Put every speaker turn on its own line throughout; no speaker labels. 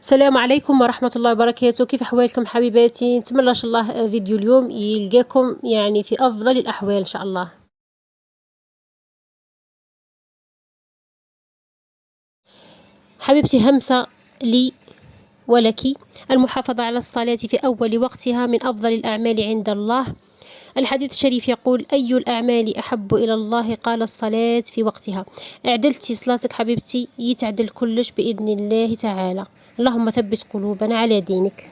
السلام عليكم ورحمة الله وبركاته. كيف أحوالكم حبيباتي؟ نتمنى إن شاء الله فيديو اليوم يلقاكم يعني في أفضل الأحوال إن شاء الله. حبيبتي، همسة لي ولك: المحافظة على الصلاة في أول وقتها من أفضل الأعمال عند الله. الحديث الشريف يقول: أي الأعمال أحب إلى الله؟ قال: الصلاة في وقتها. اعدلتي صلاتك حبيبتي يتعدل كلش بإذن الله تعالى. اللهم ثبت قلوبنا على دينك.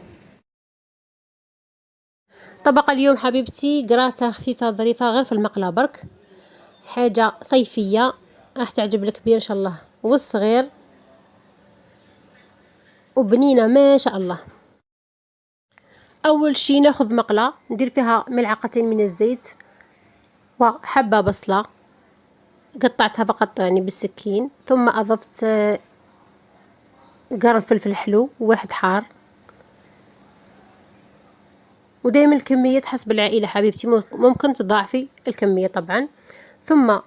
طبق اليوم حبيبتي قراصة خفيفة ظريفة غير في المقلة برك، حاجة صيفية راح تعجب الكبير ان شاء الله والصغير، وبنينة ما شاء الله. اول شي ناخذ مقلة ندير فيها ملعقتين من الزيت وحبة بصلة قطعتها فقط يعني بالسكين، ثم اضفت قرن فلفل حلو وواحد حار، ودايما الكمية حسب العائلة حبيبتي، ممكن تضاعفي الكمية طبعا. ثم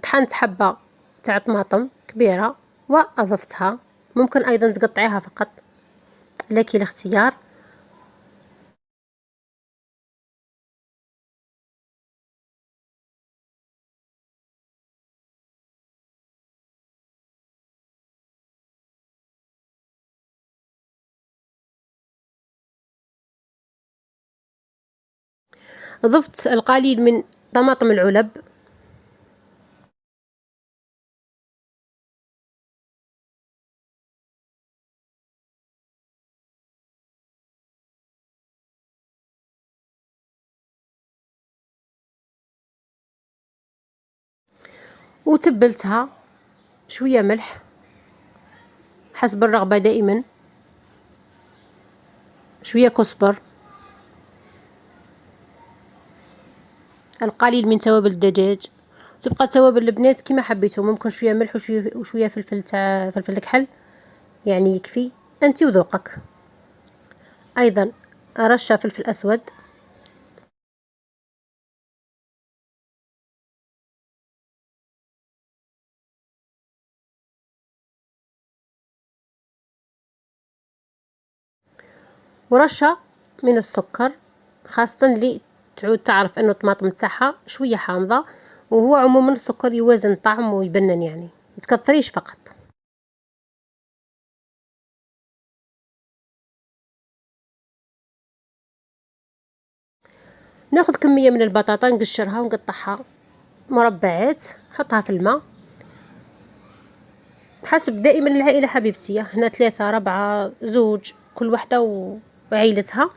طحنت حبة تاع طماطم كبيرة وأضفتها، ممكن أيضا تقطعيها فقط لك الاختيار. ضفت القليل من طماطم العلب، وتبلتها شوية ملح حسب الرغبة دائما، شوية كزبر، القليل من توابل الدجاج. تبقى توابل البنات كما حبيتو، ممكن شوية ملح وشوية فلفل تاع فلفل الكحل يعني يكفي انت وذوقك. ايضا رشة فلفل اسود، ورشة من السكر، خاصة اللي تعود تعرف انه الطماطم تاعها شوية حامضة، وهو عموما السكر يوازن الطعم ويبنن يعني متكثريش فقط. ناخذ كمية من البطاطا نقشرها ونقطعها مربعات، نحطها في الماء حسب دائما العائلة حبيبتي، هنا 3 4 زوج كل وحدة وعائلتها.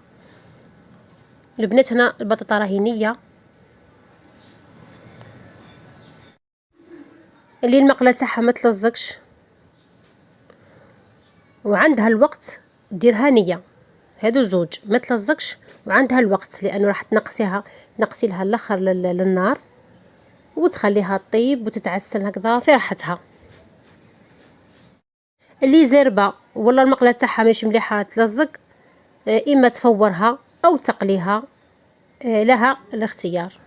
البنات هنا البطاطا راهي نية، اللي المقلة تاعها ما تلزقش وعندها الوقت ديرها نية، هادو زوج ما تلزقش وعندها الوقت، لانه راح تنقسي لها الاخر للنار وتخليها طيب وتتعسل هكذا في راحتها. اللي زاربه والله المقله تاعها ماشي مليحه تلزق، اما تفورها او تقليها، لها الاختيار.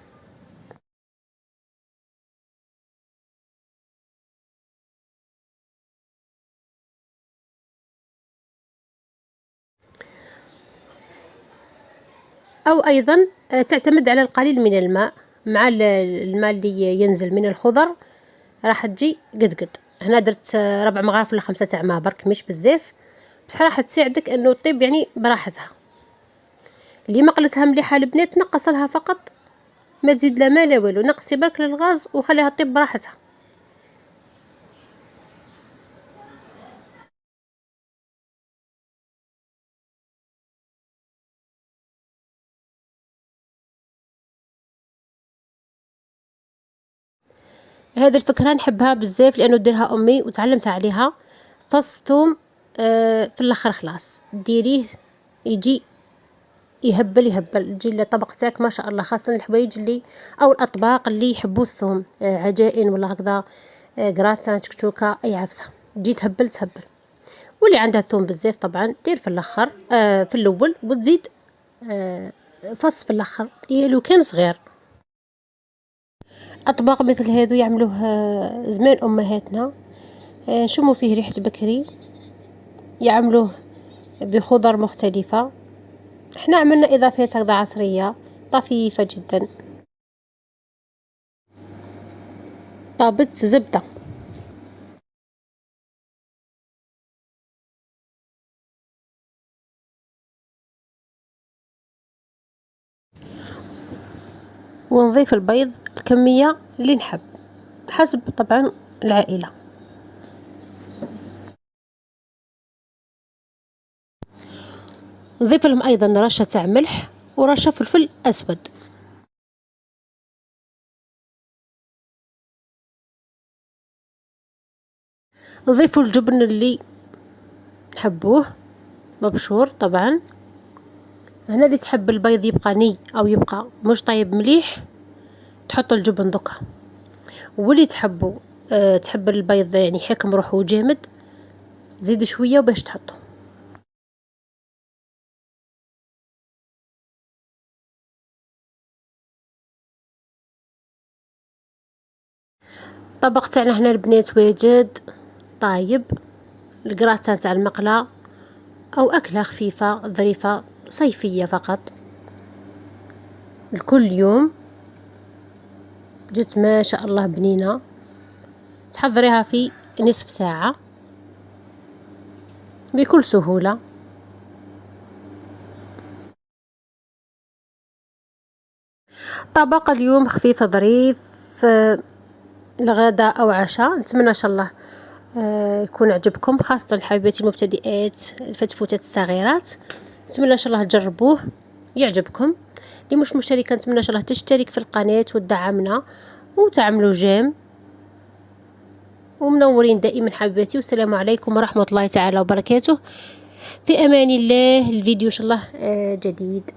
او ايضا تعتمد على القليل من الماء مع الماء اللي ينزل من الخضر، راح تجي قد هنا درت 4 مغارف ولا 5 تاع ماء برك، مش بزاف، بصح راح تساعدك انه طيب يعني براحتها. اللي مقلتها مليحه البنات نقص لها فقط، ما تزيد لا ما لا والو، نقصي برك للغاز وخليها طيب براحتها. هذه الفكرة نحبها بزاف لأنه ديرها أمي وتعلمت عليها. فص ثوم في الآخر خلاص ديريه يجي يهبل تجي الطبق تاعك ما شاء الله، خاصة الحوايج اللي أو الأطباق اللي يحبوا الثوم، عجائن ولا هكذا، قراطان تكتوكة أي عفسة تجي تهبل. واللي عندها ثوم بزاف طبعا دير في الآخر في الأول، وتزيد فص في الآخر لو كان صغير. أطباق مثل هذو يعملوه زمان أمهاتنا، شموا فيه ريحة بكري يعملوه بخضر مختلفة. احنا عملنا إضافات هكذا عصرية طفيفة جدا. طابت زبدة، ونضيف البيض الكمية اللي نحب حسب طبعا العائلة. نضيف لهم أيضا رشة تاع ملح ورشة فلفل أسود. نضيفوا الجبن اللي نحبوه مبشور طبعا. هنا اللي تحب البيض يبقى ني أو يبقى مش طيب مليح تحطوا الجبن دوكا، واللي تحبوا تحب البيض يعني حكم روحه جامد تزيد شوية باش تحطه. الطبق تاعنا هنا البنات واجد طايب، الكراتان تاع المقلة أو أكلة خفيفة ظريفة صيفية فقط لكل يوم. جت ما شاء الله بنينة، تحضريها في نصف ساعة بكل سهولة. طبق اليوم خفيف ظريف الغداء أو عشاء. نتمنى إن شاء الله يكون عجبكم، خاصة الحبيبات المبتدئات الفتفوتات الصغيرات. نتمنى إن شاء الله تجربوه يعجبكم. اللي مش مشتركة نتمنى إن شاء الله تشترك في القناة وتدعمنا وتعملوا جيم. ومنورين دائما حبيباتي، والسلام عليكم ورحمة الله تعالى وبركاته. في أمان الله. الفيديو إن شاء الله جديد.